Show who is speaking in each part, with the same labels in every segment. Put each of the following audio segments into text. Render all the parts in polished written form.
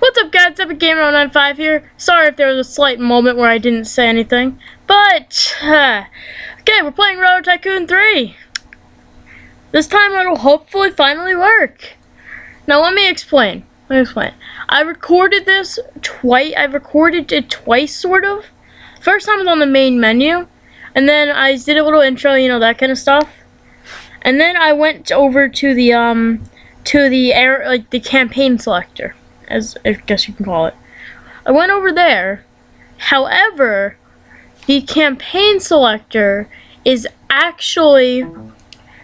Speaker 1: What's up, guys? Epic Gamer 095 here. Sorry if there was a slight moment where I didn't say anything, but okay, we're playing Railroad Tycoon 3. This time it'll hopefully finally work. Now let me explain. I recorded this twice. I recorded it twice, sort of. First time was on the main menu, and then I did a little intro, you know, that kind of stuff. And then I went over to the the campaign selector, as I guess you can call it. I went over there. However, the campaign selector is actually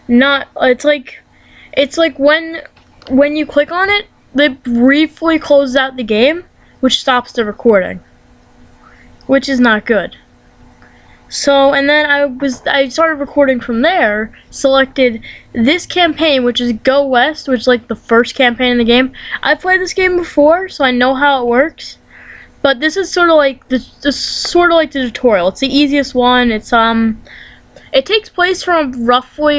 Speaker 1: not. It's like when you click on it, it briefly closes out the game, which stops the recording, which is not good. So, and then I started recording from there, selected this campaign, which is Go West, which is like the first campaign in the game. I've played this game before, so I know how it works. But this is sort of like the tutorial. It's the easiest one. It's it takes place from roughly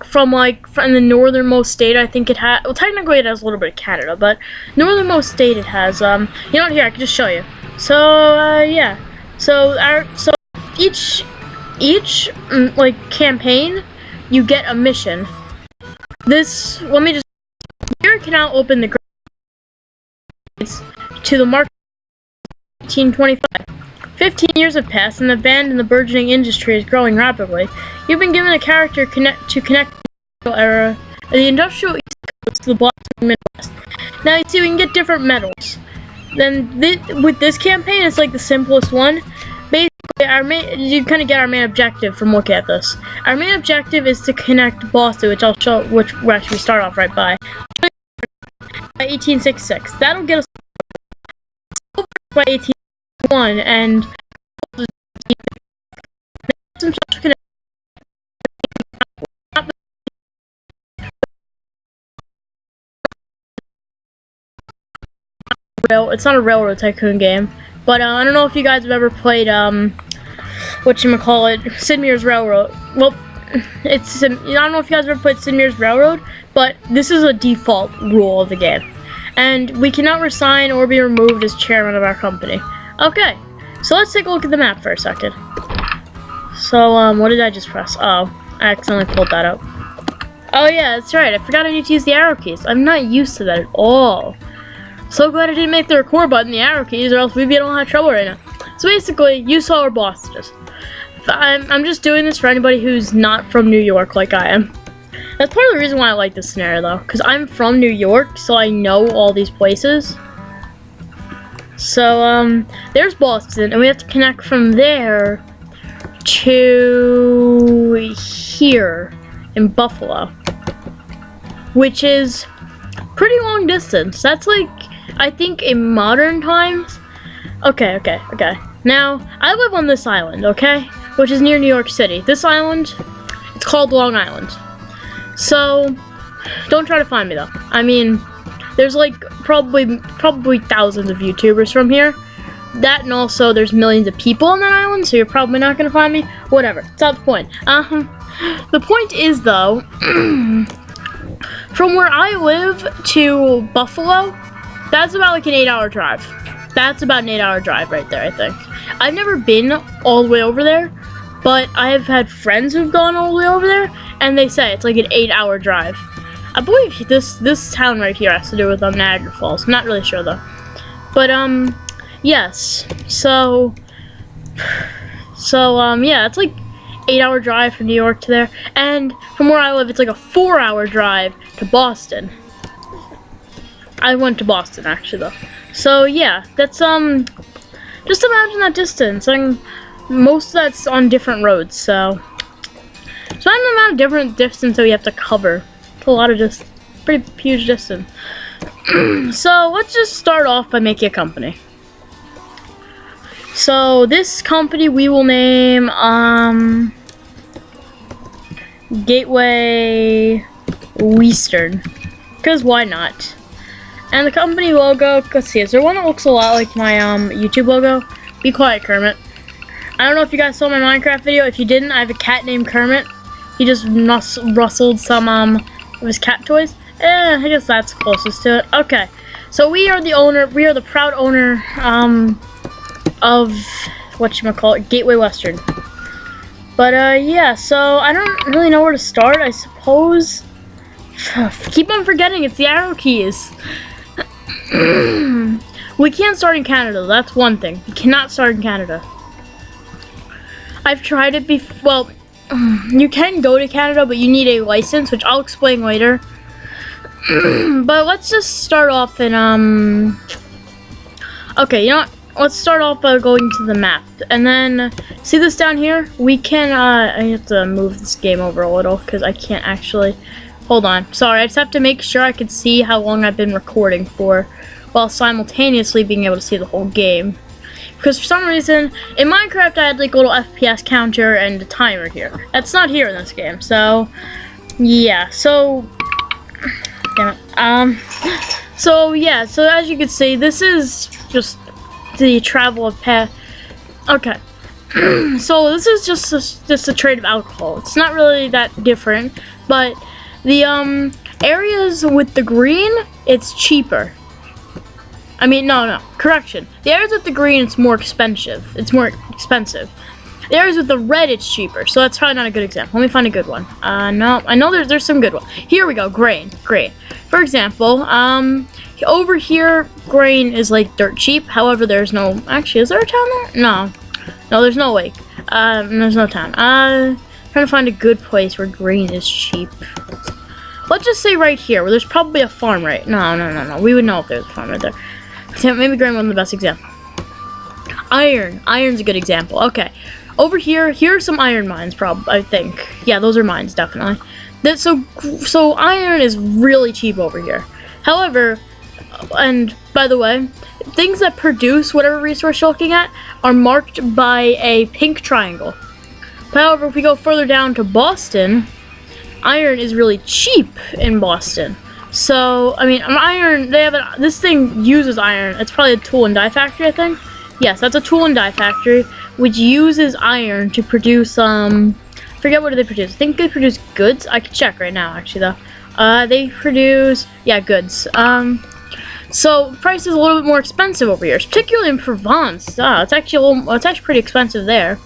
Speaker 1: from the northernmost state. I think it has. Well, technically it has a little bit of Canada, but northernmost state it has. You know what? Here, I can just show you. So yeah. So each campaign, you get a mission. This, let me just, here can now open the grades to the market 1825. 15 years have passed and the band in the burgeoning industry is growing rapidly. You've been given a character to connect the era of the industrial East Coast to the blossoming Midwest. Now you see we can get different medals. Then with this campaign, it's like the simplest one. Basically, you kind of get our main objective from looking at this. Our main objective is to connect Boston, which I'll show, which we actually start off right by 1866. That'll get us by 1861, and it's not a Railroad Tycoon game, but I don't know if you guys have ever played whatchamacallit, Sid Meier's Railroad. Well, I don't know if you guys have ever played Sid Meier's Railroad, but this is a default rule of the game, and we cannot resign or be removed as chairman of our company. Okay, so let's take a look at the map for a second. So what did I just press? Oh, I accidentally pulled that up. Oh yeah, that's right, I forgot I need to use the arrow keys. I'm not used to that at all. So glad I didn't make the record button the arrow keys, or else we'd be in a lot of trouble right now. So basically, you saw our bosses. I'm just doing this for anybody who's not from New York like I am. That's part of the reason why I like this scenario though, because I'm from New York, so I know all these places. So there's Boston, and we have to connect from there to here in Buffalo, which is pretty long distance. That's like, I think in modern times. Okay. Now, I live on this island, okay? Which is near New York City. This island, it's called Long Island. So, don't try to find me though. I mean, there's like probably thousands of YouTubers from here. That, and also there's millions of people on that island, so you're probably not gonna find me. Whatever, it's not the point. The point is though, from where I live to Buffalo, that's about like an 8-hour drive. That's about an 8-hour drive right there, I think. I've never been all the way over there, but I have had friends who've gone all the way over there, and they say it's like an 8-hour drive. I believe this town right here has to do with Niagara Falls. I'm not really sure though. But yes. So yeah, it's like 8-hour drive from New York to there, and from where I live, it's like a 4-hour drive to Boston. I went to Boston actually though. So yeah, that's just imagine that distance. Most of that's on different roads, so I'm the amount of different distance that we have to cover. It's a lot of pretty huge distance. So let's just start off by making a company. So this company we will name Gateway Western, because why not? And the company logo, let's see, is there one that looks a lot like my YouTube logo? Be quiet, Kermit. I don't know if you guys saw my Minecraft video. If you didn't, I have a cat named Kermit. He just rustled some of his cat toys. I guess that's closest to it. Okay, So we are the proud owner of whatchamacallit, Gateway Western. But yeah, so I don't really know where to start. I suppose keep on forgetting it's the arrow keys. We can't start in Canada, that's one thing. You cannot start in Canada. I've tried it before. Well, you can go to Canada, but you need a license, which I'll explain later. But let's just start off in, okay, you know what? Let's start off by going to the map. And then, see this down here? We can, I have to move this game over a little, because I can't actually, hold on. Sorry, I just have to make sure I can see how long I've been recording for, while simultaneously being able to see the whole game. Because for some reason, in Minecraft I had like a little FPS counter and a timer here. That's not here in this game, so, yeah, so, damn it. So yeah, so as you can see, this is just the travel of path. Okay. So this is just a trade of alcohol. It's not really that different, but the areas with the green, it's cheaper. I mean, no, correction. The areas with the green, it's more expensive. It's more expensive. The areas with the red, it's cheaper. So that's probably not a good example. Let me find a good one. No, I know there's some good ones. Here we go, grain. For example, over here, grain is like dirt cheap. However, there's no, actually, is there a town there? No, there's no lake. There's no town. Trying to find a good place where grain is cheap. Let's just say right here, where there's probably a farm, right? No. We would know if there's a farm right there. Maybe grain wasn't the best example. Iron's a good example. Okay, over here are some iron mines, I think. Yeah, those are mines, definitely. So iron is really cheap over here. However, and by the way, things that produce whatever resource you're looking at are marked by a pink triangle. However, if we go further down to Boston, iron is really cheap in Boston. So, I mean, iron, this thing uses iron. It's probably a tool and die factory, I think. Yes, that's a tool and die factory, which uses iron to produce, forget what do they produce. I think they produce goods. I can check right now, actually, though. They produce, yeah, goods. So, price is a little bit more expensive over here, particularly in Provence. It's actually pretty expensive there.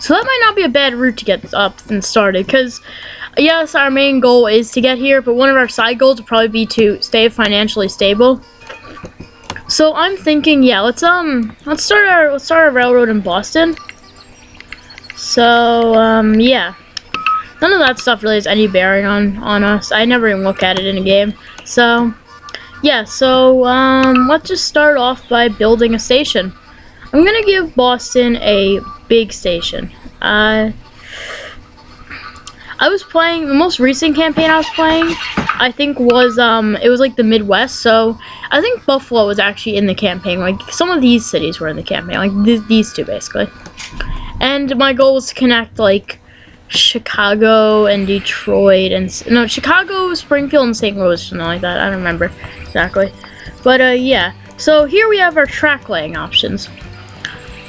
Speaker 1: So that might not be a bad route to get up and started, because yes, our main goal is to get here, but one of our side goals would probably be to stay financially stable. So I'm thinking, yeah, let's start our railroad in Boston. So yeah, none of that stuff really has any bearing on us. I never even look at it in a game. So yeah, so let's just start off by building a station. I'm gonna give Boston a big station. I was playing, the most recent campaign I was playing, I think was, it was like the Midwest, so I think Buffalo was actually in the campaign. Like, some of these cities were in the campaign, like these two, basically. And my goal was to connect, like, Chicago and Detroit, and, no, Chicago, Springfield, and St. Louis, something like that. I don't remember exactly. But, yeah. So, here we have our track laying options.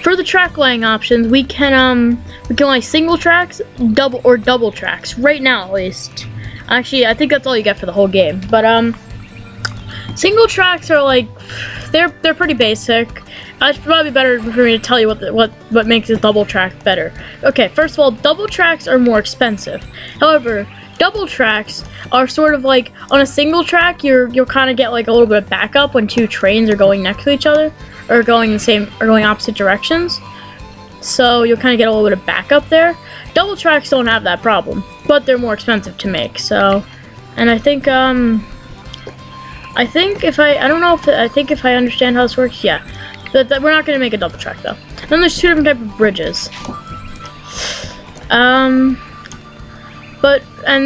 Speaker 1: For the track laying options, we can like single tracks, double tracks. Right now, at least. Actually, I think that's all you get for the whole game. But single tracks are like they're pretty basic. It's probably better for me to tell you what makes a double track better. Okay, first of all, double tracks are more expensive. However, double tracks are sort of like on a single track, you'll kind of get like a little bit of backup when two trains are going next to each other. Or going opposite directions, so you'll kind of get a little bit of backup there. Double tracks don't have that problem, but they're more expensive to make. So, and I think if I understand how this works, yeah, that we're not gonna make a double track though. Then there's two different types of bridges. And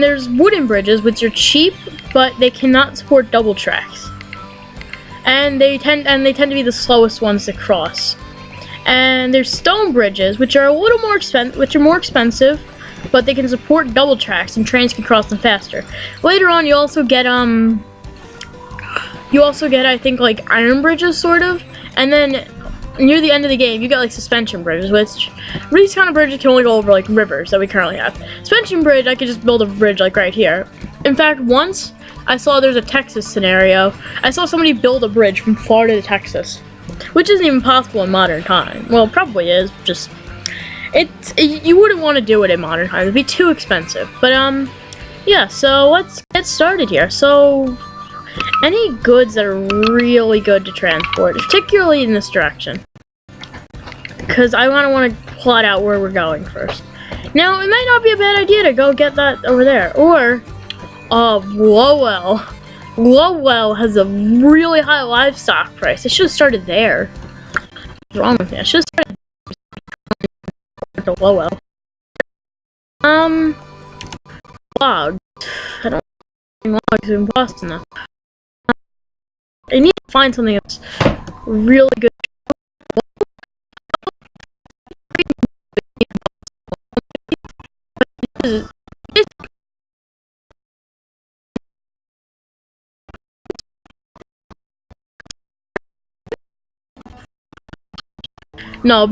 Speaker 1: there's wooden bridges, which are cheap, but they cannot support double tracks. And they tend to be the slowest ones to cross. And there's stone bridges, which are a little more expensive, but they can support double tracks and trains can cross them faster. Later on, you also get I think like iron bridges sort of, and then near the end of the game, you get like suspension bridges, which these kind of bridges can only go over like rivers that we currently have. Suspension bridge, I could just build a bridge like right here. In fact, once I saw there's a Texas scenario. I saw somebody build a bridge from Florida to Texas, which isn't even possible in modern time. Well, it probably is, just you wouldn't want to do it in modern times. It'd be too expensive. But yeah, so let's get started here. So any goods that are really good to transport, particularly in this direction, because I want to plot out where we're going first. Now, it might not be a bad idea to go get that over there, or Lowell. Lowell has a really high livestock price. I should have started there. What's wrong with me? I should have started to Lowell. Logs. I don't think logs in Boston though. I need to find something that's really good. No,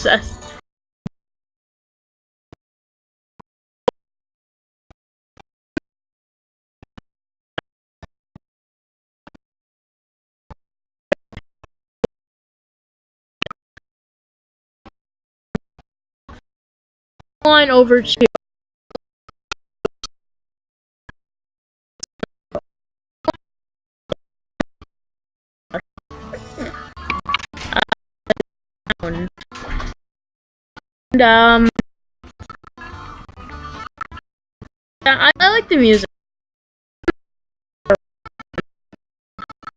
Speaker 1: process. Line over to and I like the music.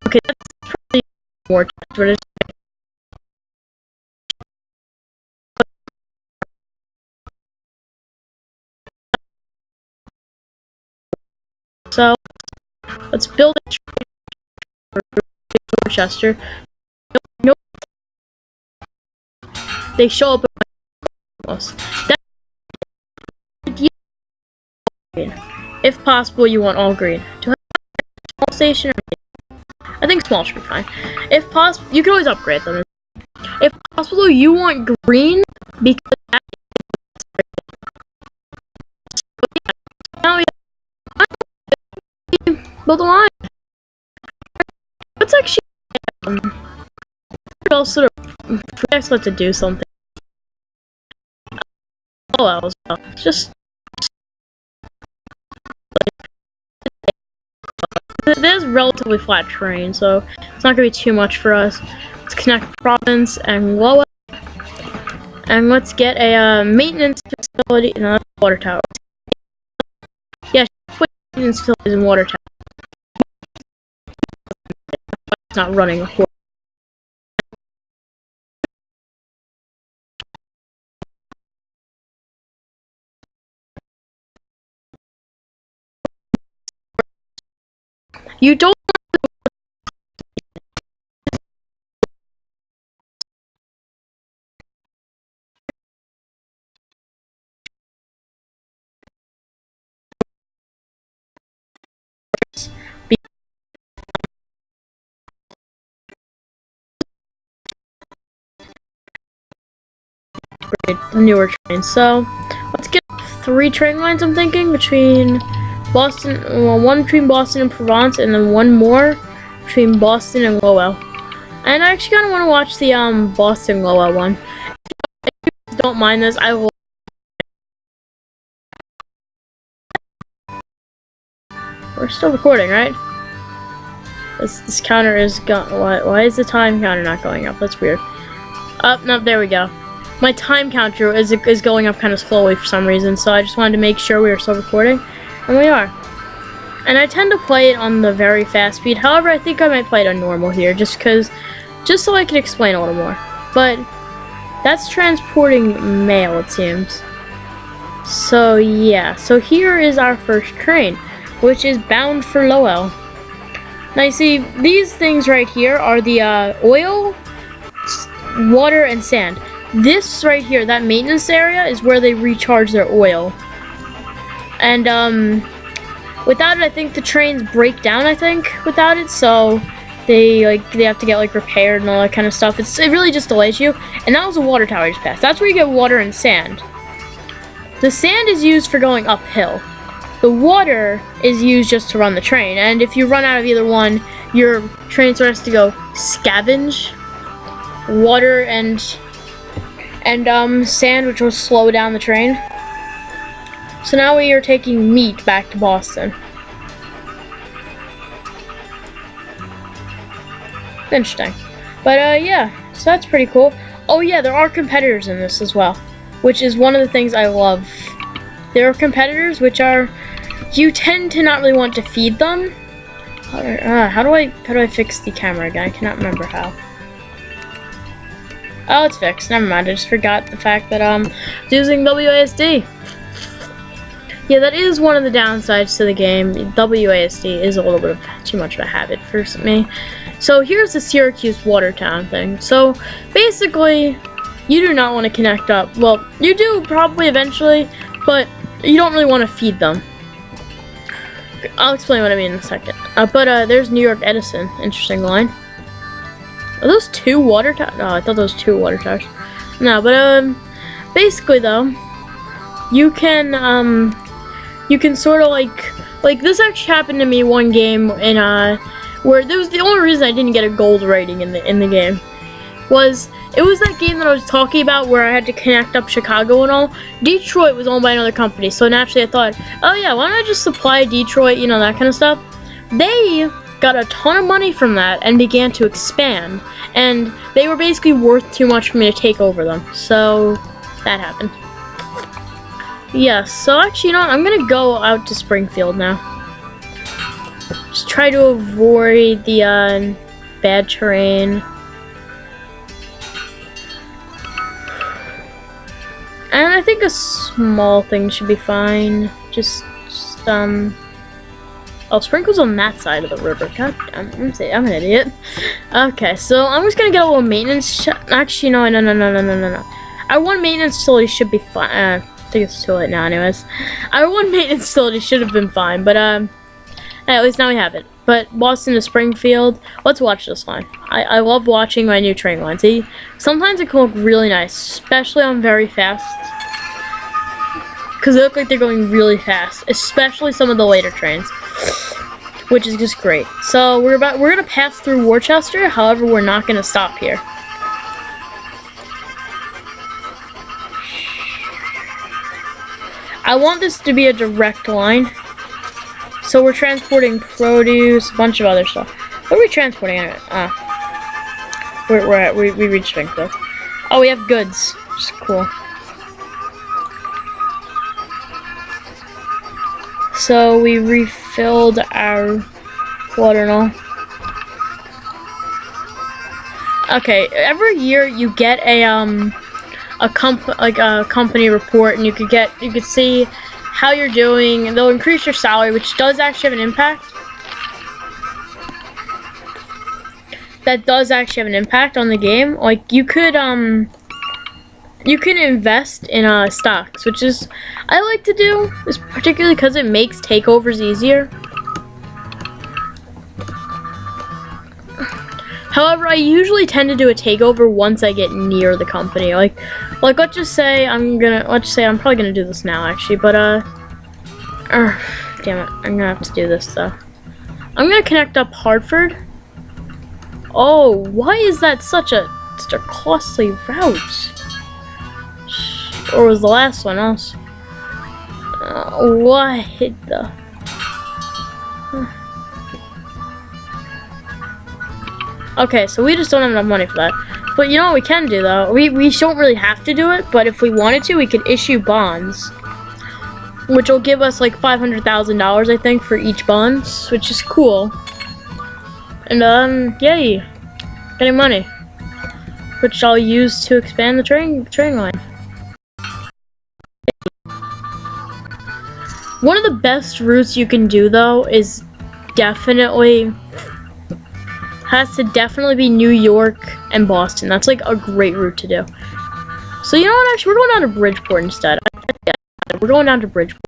Speaker 1: Okay, that's probably more but it's so let's build a train for Dorchester. Nope. They show up almost. If possible, you want all green. Do I have a small station? I think small should be fine. If possible, you can always upgrade them. If possible, you want green because that now we build a line. Let's actually also forget to do something. Oh well, it's just there's relatively flat terrain, so it's not gonna be too much for us. Let's connect province and Lowell, and let's get a maintenance facility in a water tower. Yeah, put maintenance facilities in water tower. It's not running a horse. You don't be the newer trains. So let's get 3 train lines. I'm thinking between Boston, well, one between Boston and Provence, and then one more between Boston and Lowell. And I actually kind of want to watch the Boston Lowell one. If you don't mind this, I will. We're still recording, right? This counter is going. Why is the time counter not going up? That's weird. No, there we go. My time counter is going up kind of slowly for some reason, so I just wanted to make sure we were still recording, and we are. And I tend to play it on the very fast speed. However, I think I might play it on normal here, just so I can explain a little more. But that's transporting mail, it seems. So yeah, so here is our first train, which is bound for Lowell. Now you see, these things right here are the oil, water, and sand. This right here, that maintenance area, is where they recharge their oil. And without it, I think the trains break down, I think, without it, so they have to get like repaired and all that kind of stuff. It really just delays you. And that was a water tower I just passed. That's where you get water and sand. The sand is used for going uphill. The water is used just to run the train, and if you run out of either one, your train sort of has to go scavenge water and sand, which will slow down the train. So now we are taking meat back to Boston. Interesting. But yeah, so that's pretty cool. Oh yeah, there are competitors in this as well, which is one of the things I love. There are competitors which are, you tend to not really want to feed them. How do I fix the camera again? I cannot remember how. Oh, it's fixed. Never mind. I just forgot the fact that it's using WASD. Yeah, that is one of the downsides to the game. WASD is a little bit of too much of a habit for me. So here's the Syracuse Watertown thing. So basically, you do not want to connect up. Well, you do probably eventually, but you don't really want to feed them. I'll explain what I mean in a second. But there's New York Edison. Interesting line. Are those two water towers? Oh, I thought those were two water towers. No, but basically though, you can sort of like this actually happened to me one game in where there was the only reason I didn't get a gold rating in the game was it was that game that I was talking about where I had to connect up Chicago and all. Detroit was owned by another company, so naturally I thought, oh yeah, why don't I just supply Detroit, you know, that kind of stuff. They got a ton of money from that and began to expand, and they were basically worth too much for me to take over them, so that happened. Yeah, so actually, you know what, I'm gonna go out to Springfield now. Just try to avoid the bad terrain. And I think a small thing should be fine. Oh, Sprinkle's on that side of the river. God, I'm an idiot. Okay, so I'm just gonna get a little maintenance. Actually, no. Our one maintenance facility should be fine. I think it's too late now, anyways. Our one maintenance facility should have been fine, but at least now we have it. But Boston to Springfield. Let's watch this line. I love watching my new train lines. Sometimes it can look really nice, especially on very fast. Because they look like they're going really fast, especially some of the later trains, which is just great. So we're gonna pass through Worcester. However, we're not gonna stop here. I want this to be a direct line. So we're transporting produce, a bunch of other stuff. What are we transporting anyway? We reached Springfield. Oh, we have goods, which is cool. So we refilled our water and all. Okay, every year you get a company report, and you could see how you're doing, and they'll increase your salary, which does actually have an impact. That does actually have an impact on the game. Like you can invest in stocks, which is I like to do, is particularly because it makes takeovers easier. However, I usually tend to do a takeover once I get near the company. Like let's just say I'm probably gonna do this now actually, but damn it, I'm gonna have to do this though. I'm gonna connect up Hartford. Oh, why is that such a costly route? Or was the last one else? What the? Okay, so we just don't have enough money for that. But you know what we can do though? We don't really have to do it, but if we wanted to, we could issue bonds, which will give us like $500,000, I think, for each bond, which is cool. And yay, getting money, which I'll use to expand the train line. One of the best routes you can do though is has to definitely be New York and Boston. That's like a great route to do. So you know what, actually, we're going down to Bridgeport instead. We're going down to Bridgeport.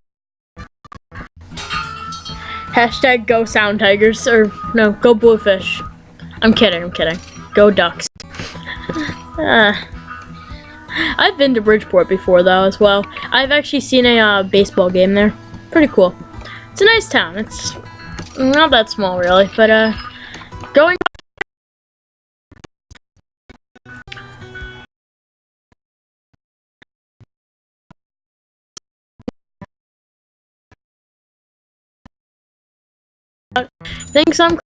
Speaker 1: Hashtag go Sound Tigers, or no, go Bluefish. I'm kidding. Go Ducks. I've been to Bridgeport before though as well. I've actually seen a baseball game there. Pretty cool. It's a nice town. It's not that small really, but going. Thinks I'm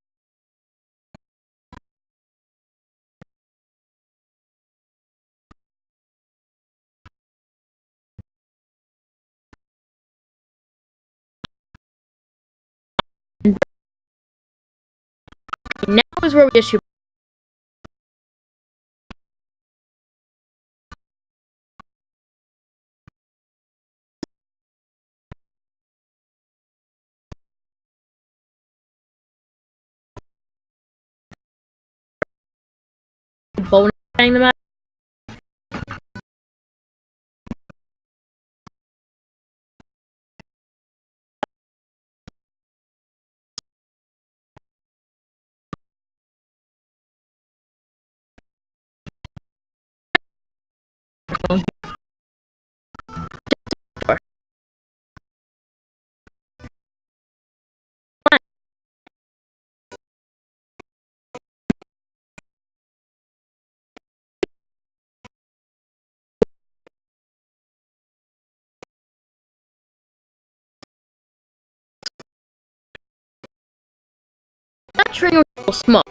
Speaker 1: now is where we issue bonus them out. That train will smoke.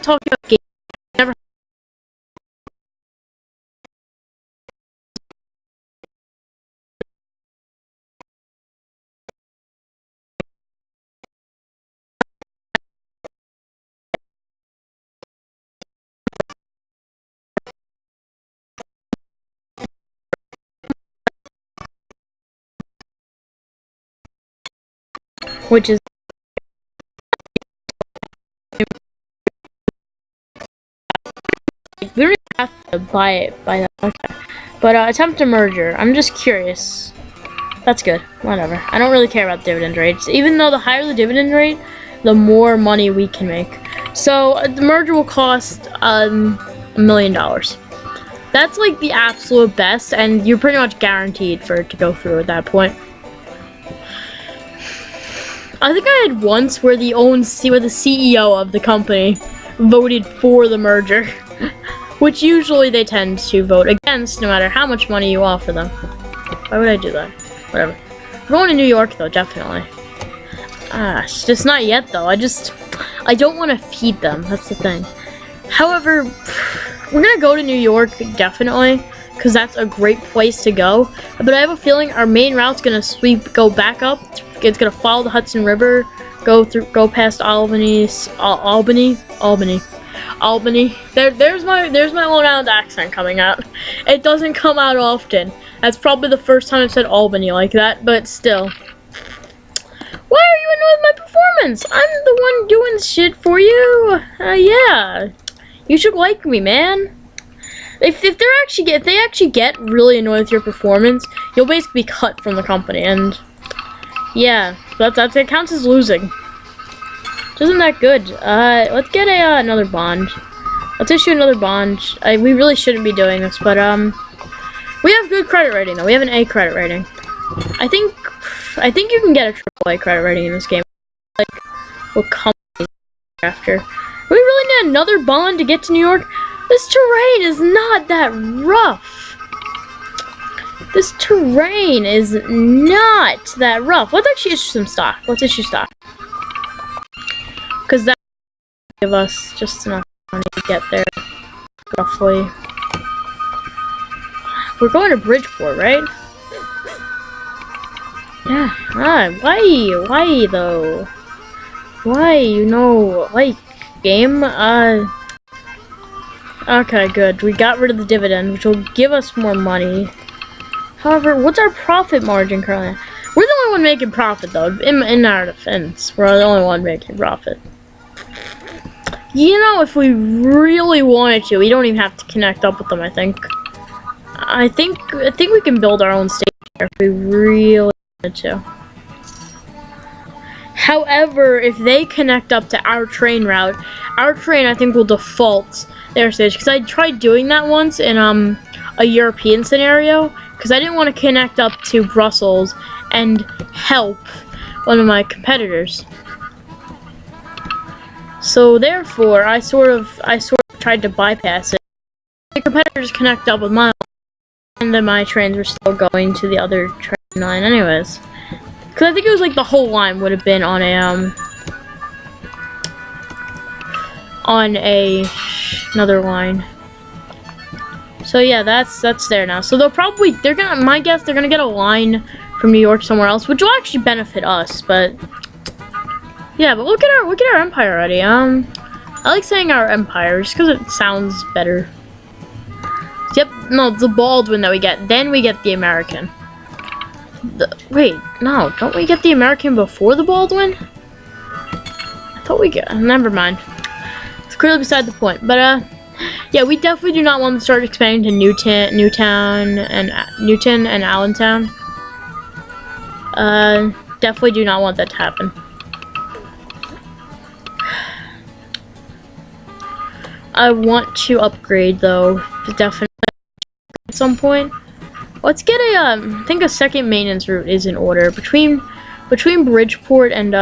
Speaker 1: Talking about games, never. Which is we don't even have to buy it by that. Okay. But attempt a merger. I'm just curious. That's good. Whatever. I don't really care about dividend rates. Even though the higher the dividend rate, the more money we can make. So the merger will cost $1 million. That's like the absolute best, and you're pretty much guaranteed for it to go through at that point. I think I had once where the CEO of the company voted for the merger, which usually they tend to vote against no matter how much money you offer them. Why would I do that? Whatever. I'm going to New York though, definitely. It's just not yet though. I don't want to feed them. That's the thing. However, we're gonna go to New York definitely, because that's a great place to go. But I have a feeling our main route's gonna go back up. It's gonna follow the Hudson River, go past Albany. There's my Long Island accent coming out. It doesn't come out often. That's probably the first time I've said Albany like that, but still. Why are you annoyed with my performance? I'm the one doing shit for you. Yeah. You should like me, man. If they actually get really annoyed with your performance, you'll basically be cut from the company, and yeah, that counts as losing. Which isn't that good. Let's get another bond. Let's issue another bond. We really shouldn't be doing this, but we have good credit rating though. We have an A credit rating. I think you can get a AAA credit rating in this game. Like, what company after? We really need another bond to get to New York. This terrain is not that rough. This terrain is not that rough. Let's actually issue some stock. Let's issue stock. Because that give us just enough money to get there, roughly. We're going to Bridgeport, right? Yeah. Why though? Why, like, game? Okay, good. We got rid of the dividend, which will give us more money. However, what's our profit margin currently? We're the only one making profit, though. In our defense, we're the only one making profit. If we really wanted to, we don't even have to connect up with them, I think. I think we can build our own station here if we really wanted to. However, if they connect up to our train route, our train, I think, will default their station. Because I tried doing that once in a European scenario, because I didn't want to connect up to Brussels and help one of my competitors. So therefore, I sort of tried to bypass it. The competitors connect up with mine, and then my trains were still going to the other train line anyways. Because I think it was like the whole line would have been on another line. So yeah, that's there now. So my guess, they're gonna get a line from New York somewhere else, which will actually benefit us. But yeah, but look at our empire already. I like saying our empire just because it sounds better. Yep, no, the Baldwin that we get. Then we get the American. Wait, no, don't we get the American before the Baldwin? I thought we get. Never mind. It's clearly beside the point. But yeah, we definitely do not want to start expanding to Newton and Allentown. Definitely do not want that to happen. I want to upgrade though, definitely at some point. Let's get I think a second maintenance route is in order between Bridgeport and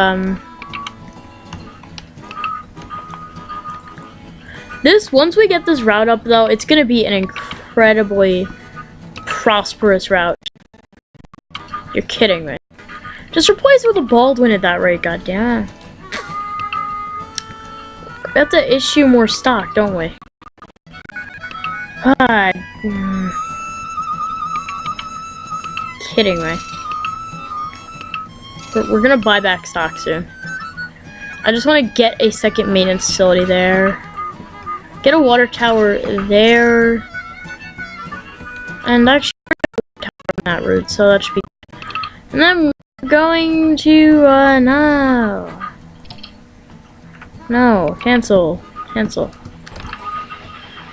Speaker 1: once we get this route up though, it's gonna be an incredibly prosperous route. You're kidding me. Just replace it with a Baldwin at that rate, goddamn. We have to issue more stock, don't we? Kidding me. We're gonna buy back stock soon. I just want to get a second maintenance facility there. Get a water tower there. And actually, a tower on that route, so that should be good. And then we're going to, no, cancel.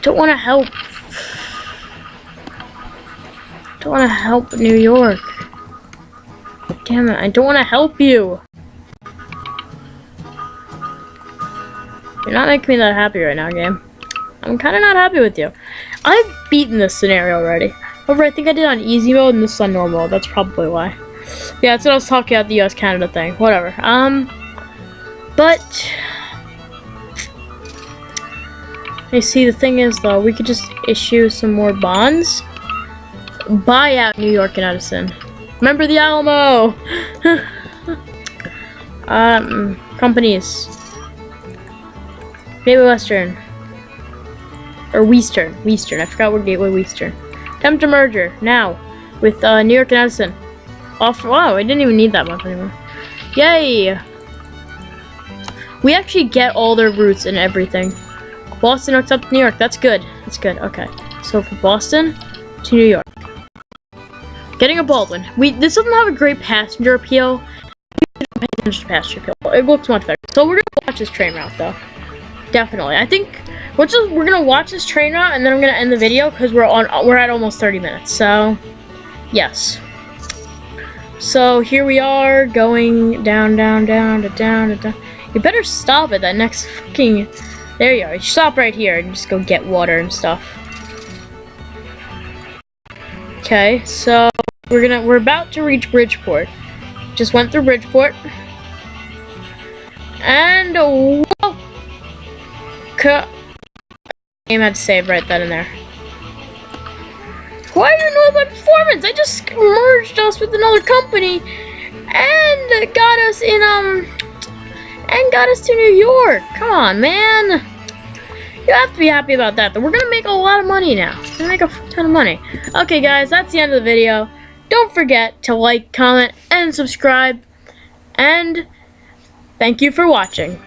Speaker 1: Don't want to help. Don't want to help New York. Damn it, I don't want to help you. You're not making me that happy right now, game. I'm kind of not happy with you. I've beaten this scenario already. However, I think I did on easy mode and this is on normal mode. That's probably why. Yeah, that's what I was talking about, the US-Canada thing. Whatever. But you see, the thing is, though, we could just issue some more bonds. Buy out New York and Edison. Remember the Alamo! Companies. Gateway Western. Or Western. I forgot what Gateway Western. Attempt a merger, now, with New York and Edison. Wow, I didn't even need that much anymore. Yay! We actually get all their routes and everything. Boston hooks up to New York. That's good. Okay. So for Boston to New York. Getting a Baldwin. This doesn't have a great passenger appeal. It looks much better. So we're gonna watch this train route though. Definitely. I think we're gonna watch this train route and then I'm gonna end the video because we're at almost 30 minutes. So yes. So here we are going down. You better stop at that next fucking. There you are. You stop right here and just go get water and stuff. Okay, so we're about to reach Bridgeport. Just went through Bridgeport. And whoa! Game had to save right then and there. Why do you know my performance? I just merged us with another company and got us in and got us to New York. Come on, man. You have to be happy about that. We're gonna make a lot of money now. We're gonna make a ton of money. Okay, guys, that's the end of the video. Don't forget to like, comment, and subscribe. And thank you for watching.